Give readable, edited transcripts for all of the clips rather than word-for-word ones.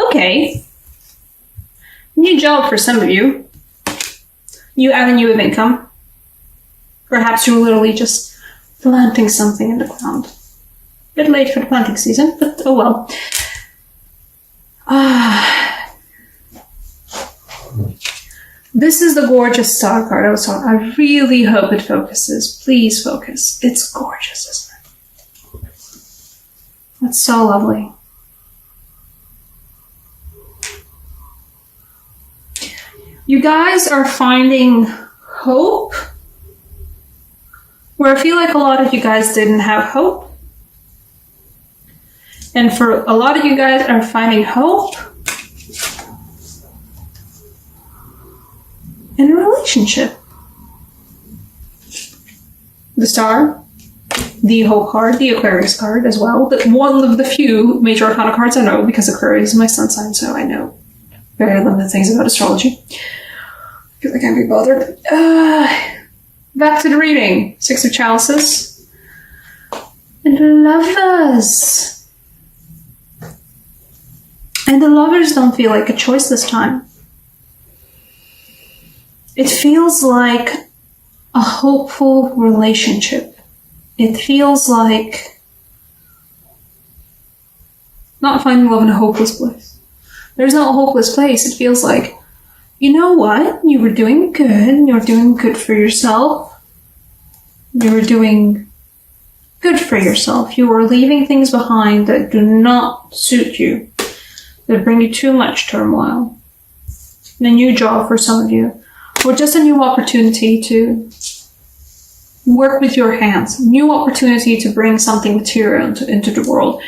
Okay. New job for some of you. New avenue of income. Perhaps you're literally just planting something in the ground. Bit late for the planting season, but oh well. This is the gorgeous star card I was talking. I really hope it focuses. Please focus. It's gorgeous, isn't it? That's so lovely. You guys are finding hope where I feel like a lot of you guys didn't have hope. And for a lot of you guys are finding hope in a relationship. The Star, the Hope card, the Aquarius card as well. One of the few major arcana cards I know, because Aquarius is my sun sign, so I know very limited things about astrology. I feel like I can't be bothered. Back to the reading. Six of Chalices. And the Lovers. And the Lovers don't feel like a choice this time. It feels like a hopeful relationship. It feels like not finding love in a hopeless place. There's no hopeless place. It feels like, you know what? You were doing good. You were doing good for yourself. You were doing good for yourself. You were leaving things behind that do not suit you, that bring you too much turmoil. And a new job for some of you. Or just a new opportunity to work with your hands. New opportunity to bring something material into the world.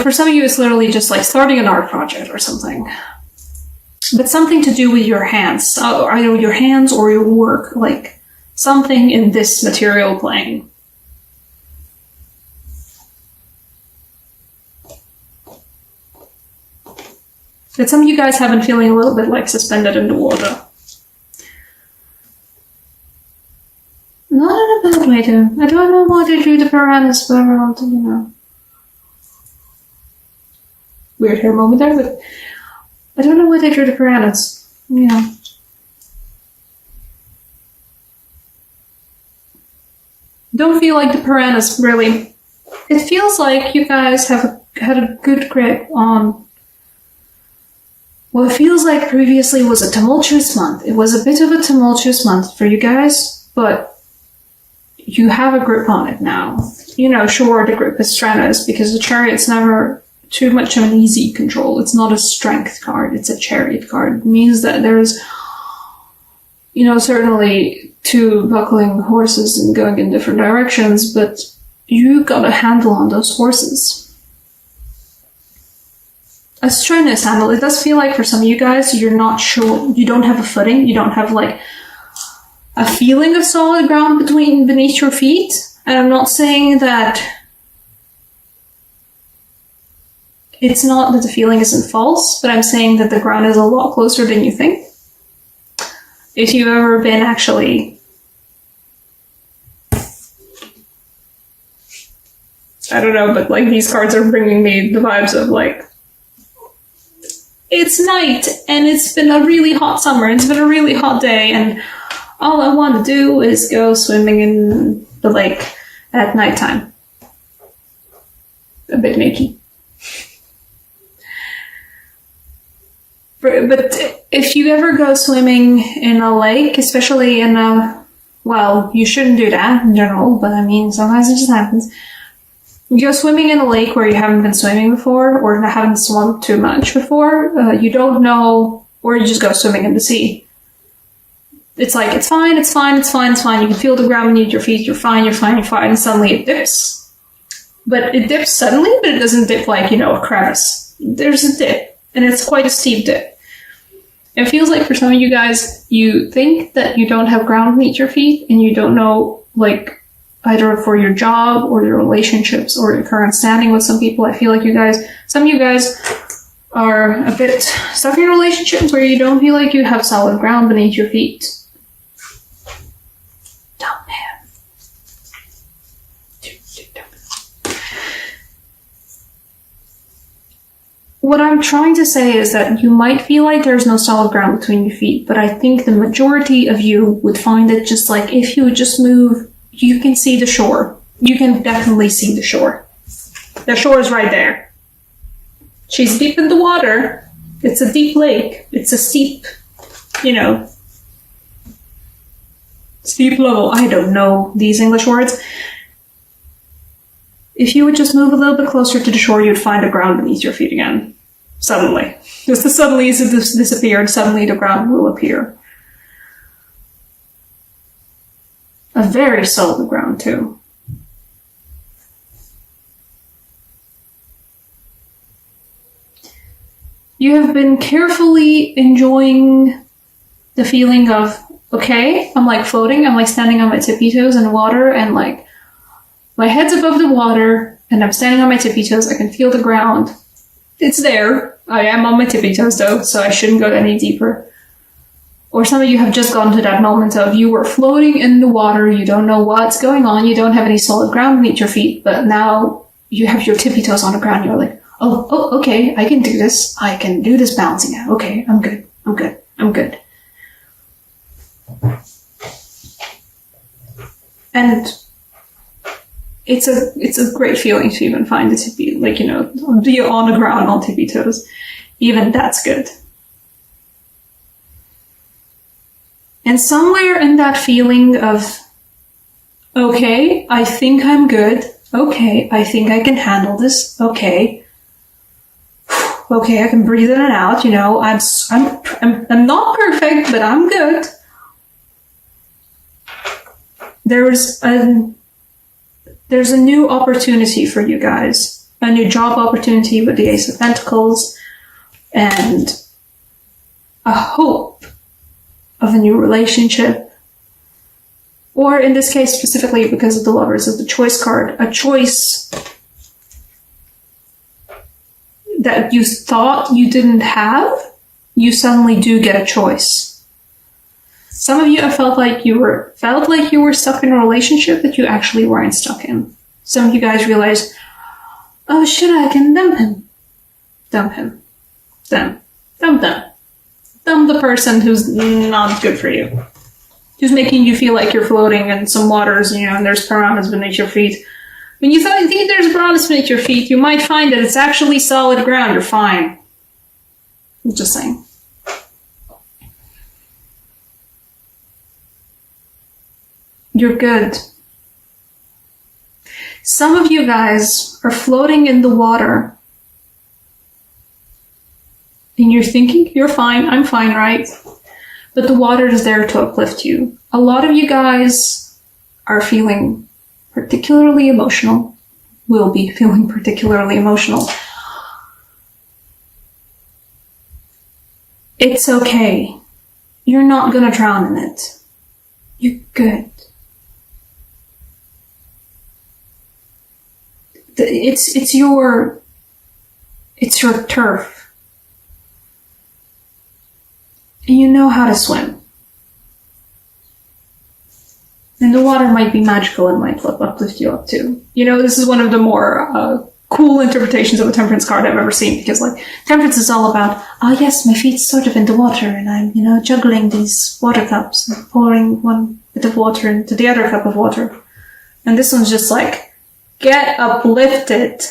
For some of you, it's literally just like starting an art project or something. But something to do with your hands. Either with your hands or your work. Like something in this material plane. But some of you guys have been feeling a little bit like suspended in the water. Not in a bad way, though. I don't know why they drew the piranhas, but you know. Weird hair moment there, but I don't know why they drew the piranhas. You know. Don't feel like the piranhas, really. It feels like you guys have had a good grip on what feels like previously was a tumultuous month. It was a bit of a tumultuous month for you guys, but you have a grip on it now. You know, sure, the grip is strenuous because the Chariot's never too much of an easy control. It's not a strength card, it's a Chariot card. It means that there's, you know, certainly two buckling horses and going in different directions, but you got a handle on those horses. A strenuous handle. It does feel like for some of you guys, you're not sure, you don't have a footing, you don't have like a feeling of solid ground beneath your feet. And I'm not saying that it's not that the feeling isn't false, but I'm saying that the ground is a lot closer than you think. If you've ever been actually, I don't know, but like these cards are bringing me the vibes of like, it's night and it's been a really hot summer, it's been a really hot day, and all I want to do is go swimming in the lake at nighttime. A bit makey. But if you ever go swimming in a lake, especially in a, well, you shouldn't do that in general, but I mean, sometimes it just happens. You go swimming in a lake where you haven't been swimming before, or haven't swum too much before, you don't know, or you just go swimming in the sea. It's like, it's fine, it's fine, it's fine, it's fine. You can feel the ground beneath your feet, you're fine, you're fine, you're fine, and suddenly it dips. But it dips suddenly, but it doesn't dip like, you know, a crevice. There's a dip, and it's quite a steep dip. It feels like for some of you guys, you think that you don't have ground beneath your feet, and you don't know, like, either for your job, or your relationships, or your current standing with some people. I feel like some of you guys are a bit stuck in relationships where you don't feel like you have solid ground beneath your feet. Dumb man. what I'm trying to say is that you might feel like there's no solid ground between your feet, but I think the majority of you would find it just like if you would just move, you can see the shore. You can definitely see the shore. The shore is right there. She's deep in the water. It's a deep lake. It's a steep, steep level. I don't know these English words. If you would just move a little bit closer to the shore, you'd find the ground beneath your feet again. Suddenly. Just as suddenly as it disappeared, suddenly the ground will appear. A very solid ground, too. You have been carefully enjoying the feeling of, okay, I'm like floating, I'm like standing on my tippy toes in the water, and like my head's above the water, and I'm standing on my tippy toes. I can feel the ground. It's there. I am on my tippy toes, though, so I shouldn't go any deeper. Or some of you have just gotten to that moment of you were floating in the water, you don't know what's going on, you don't have any solid ground beneath your feet, but now you have your tippy toes on the ground, you're like, oh, okay, I can do this. I can do this balancing out. Okay, I'm good. And it's a great feeling to even find the tippy, be on the ground on tippy toes. Even that's good. And somewhere in that feeling of, okay, I think I'm good. Okay, I think I can handle this. Okay, I can breathe in and out. I'm not perfect, but I'm good. There's a new opportunity for you guys, a new job opportunity with the Ace of Pentacles, and a hope of a new relationship. Or in this case, specifically because of the Lovers of the Choice card, a choice that you thought you didn't have, you suddenly do get a choice. Some of you have felt like you were stuck in a relationship that you actually weren't stuck in. Some of you guys realized, oh shit, I can dump him. Dump him. Dump them. Dump the person who's not good for you. Who's making you feel like you're floating in some waters, and there's piranhas beneath your feet. When you think there's piranhas beneath your feet, you might find that it's actually solid ground. You're fine. I'm just saying. You're good. Some of you guys are floating in the water. And you're thinking, you're fine, I'm fine, right? But the water is there to uplift you. A lot of you guys are feeling particularly emotional, will be feeling particularly emotional. It's okay. You're not gonna drown in it. You're good. It's your turf. And you know how to swim. And the water might be magical and might uplift you up too. This is one of the more cool interpretations of a Temperance card I've ever seen, because Temperance is all about, yes, my feet's sort of in the water and I'm, juggling these water cups and pouring one bit of water into the other cup of water. And this one's just like, get uplifted.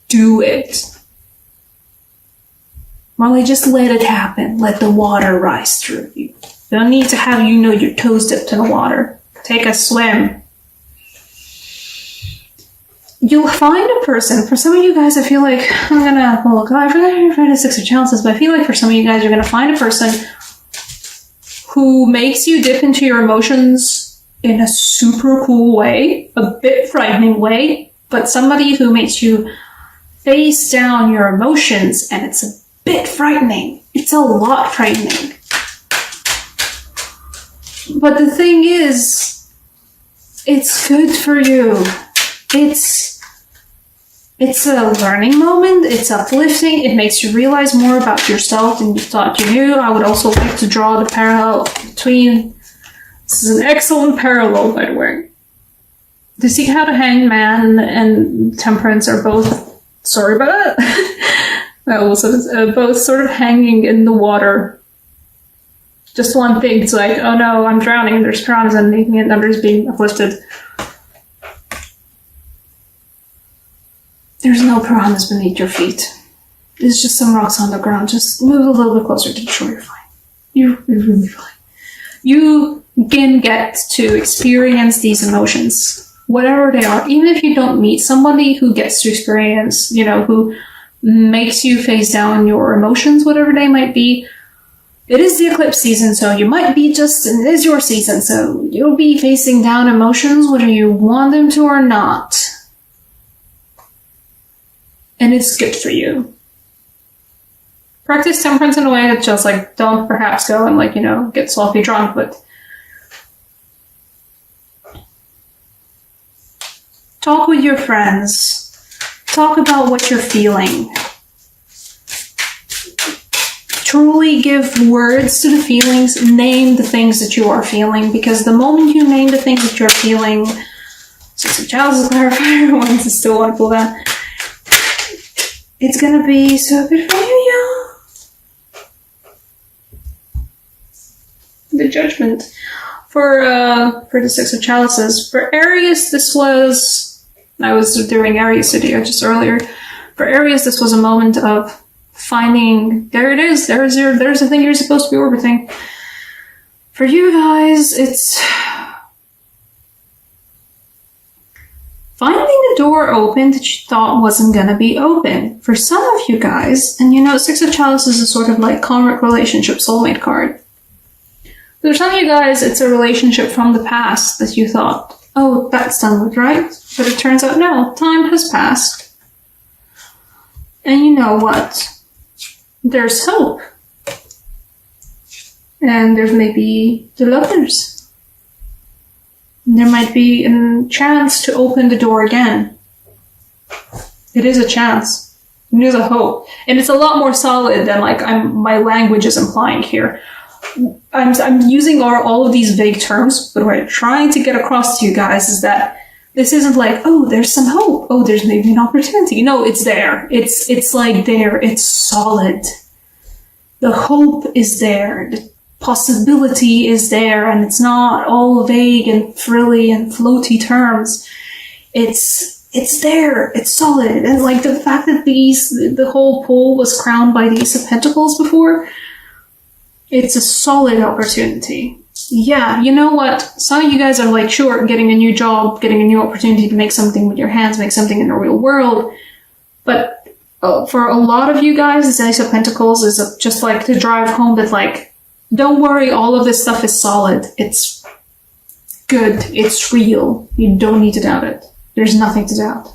Do it. Marley, just let it happen. Let the water rise through you. You don't need to have your toes dipped in the water. Take a swim. You'll find a person. For some of you guys, I feel like I forgot the 6 of Chalices, but I feel like for some of you guys, you're going to find a person who makes you dip into your emotions in a super cool way, a bit frightening way, but somebody who makes you face down your emotions, and it's a bit frightening. It's a lot frightening. But the thing is, it's good for you. It's a learning moment. It's uplifting. It makes you realize more about yourself than you thought you knew. I would also like to draw the parallel between... This is an excellent parallel, by the way. To see how the Hanged Man and Temperance are both sorry about that. Both sort of hanging in the water. Just one thing, it's like, oh no, I'm drowning, and there's piranhas underneath me, and others being uplifted. There's no piranhas beneath your feet. There's just some rocks on the ground. Just move a little bit closer to the shore, you're fine. You're really fine. You can get to experience these emotions, whatever they are, even if you don't meet somebody who gets to experience, who makes you face down your emotions, whatever they might be. It is the eclipse season, so you might be it is your season, so you'll be facing down emotions whether you want them to or not. And it's good for you. Practice temperance in a way that just don't perhaps go and get sloppy drunk, but talk with your friends. Talk about what you're feeling. Truly give words to the feelings. Name the things that you are feeling, because the moment you name the things that you're feeling, Six of Chalices clarifier ones is still wonderful that it's gonna be so good for you, y'all. The Judgment for the Six of Chalices. For Aries, I was doing Aries video just earlier. For Aries, this was a moment of finding, there it is, there's the thing you're supposed to be orbiting. For you guys, it's finding a door open that you thought wasn't gonna be open. For some of you guys, and Six of Chalices is sort of like karmic relationship soulmate card. For some of you guys, it's a relationship from the past that you thought, oh, that's done with, right? But it turns out, no, time has passed. And you know what? There's hope. And there's maybe the lovers. There might be a chance to open the door again. It is a chance. It is a hope. And it's a lot more solid than my language is implying here. I'm using all of these vague terms, but what I'm trying to get across to you guys is that this isn't oh, there's some hope. Oh, there's maybe an opportunity. No, it's there. It's there. It's solid. The hope is there. The possibility is there, and it's not all vague and frilly and floaty terms. It's there. It's solid. And the fact that the whole pool was crowned by the Ace of Pentacles before, it's a solid opportunity. Yeah, you know what? Some of you guys are sure, getting a new job, getting a new opportunity to make something with your hands, make something in the real world. But for a lot of you guys, this Ace of Pentacles is just to drive home that don't worry, all of this stuff is solid. It's good. It's real. You don't need to doubt it. There's nothing to doubt.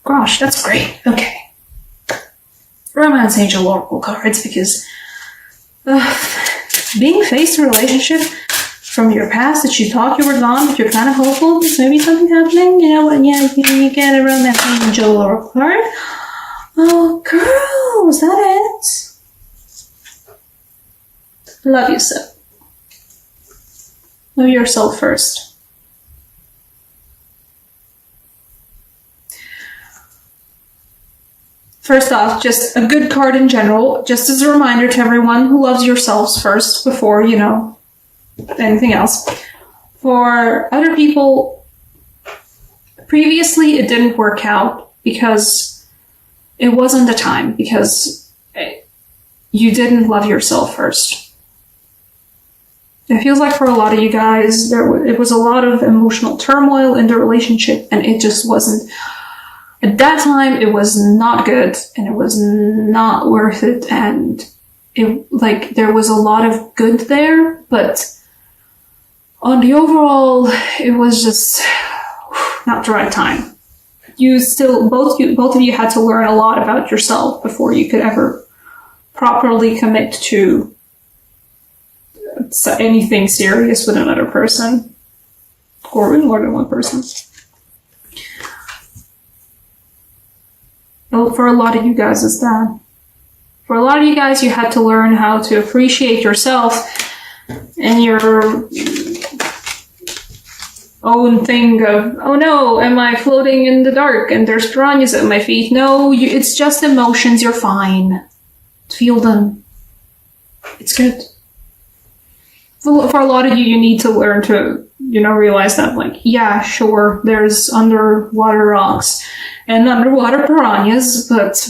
Gosh, that's great. Okay. Romance Angel Oracle cards, because being faced a relationship from your past that you thought you were gone, but you're kind of hopeful there's maybe something happening. You know what? Yeah, you get a Romance Angel Oracle card. Oh, girl, was that it? Love yourself. Love yourself first. First off, just a good card in general, just as a reminder to everyone who loves yourselves first before, anything else. For other people, previously it didn't work out because it wasn't the time, because you didn't love yourself first. It feels like for a lot of you guys, it was a lot of emotional turmoil in the relationship, and it just wasn't. At that time, it was not good, and it was not worth it, and there was a lot of good there, but on the overall, it was just not the right time. Both of you had to learn a lot about yourself before you could ever properly commit to anything serious with another person, or with more than one person. For a lot of you guys, it's that. For a lot of you guys, you had to learn how to appreciate yourself and your own thing of, oh no, am I floating in the dark and there's piranhas at my feet? No, it's just emotions, you're fine. Feel them. It's good. For a lot of you, you need to learn to, realize that, like, yeah, sure, there's underwater rocks and underwater piranhas, but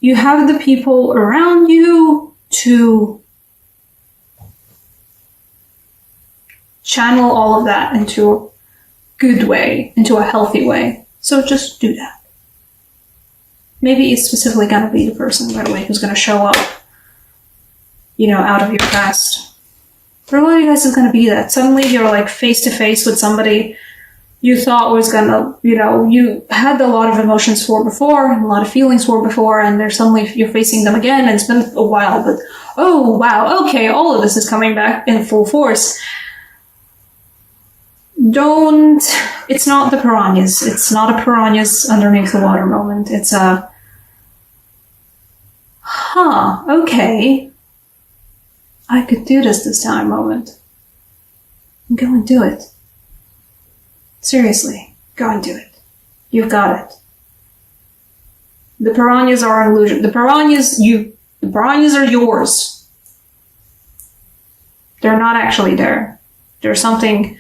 you have the people around you to channel all of that into a good way, into a healthy way. So just do that. Maybe it's specifically going to be the person right away who's going to show up, out of your past. For a lot of you guys, it's going to be that. Suddenly you're like face to face with somebody you thought was going to, you had a lot of emotions for before, a lot of feelings for before, and they're suddenly you're facing them again, and it's been a while, but oh wow, okay, all of this is coming back in full force. It's not the piranhas. It's not a piranhas underneath the water moment. It's a, okay, I could do this time moment. Go and do it. Seriously, go and do it. You've got it. The piranhas are an illusion. The piranhas are yours. They're not actually there. There's something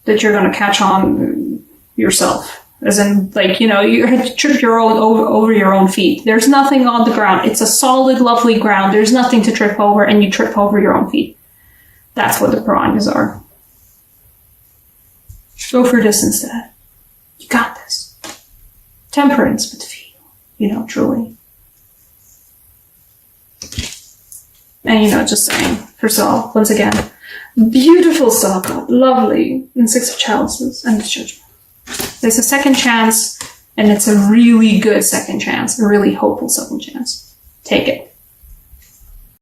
that you're going to catch on yourself. As in, like, you had to trip over your own feet. There's nothing on the ground. It's a solid, lovely ground. There's nothing to trip over, and you trip over your own feet. That's what the piranhas are. Go for this instead. You got this. Temperance, but feel, truly. And, just saying, for Saul, once again, beautiful Saul God, lovely, and Six of Chalices, and the Judgment. There's a second chance, and it's a really good second chance, a really hopeful second chance. Take it.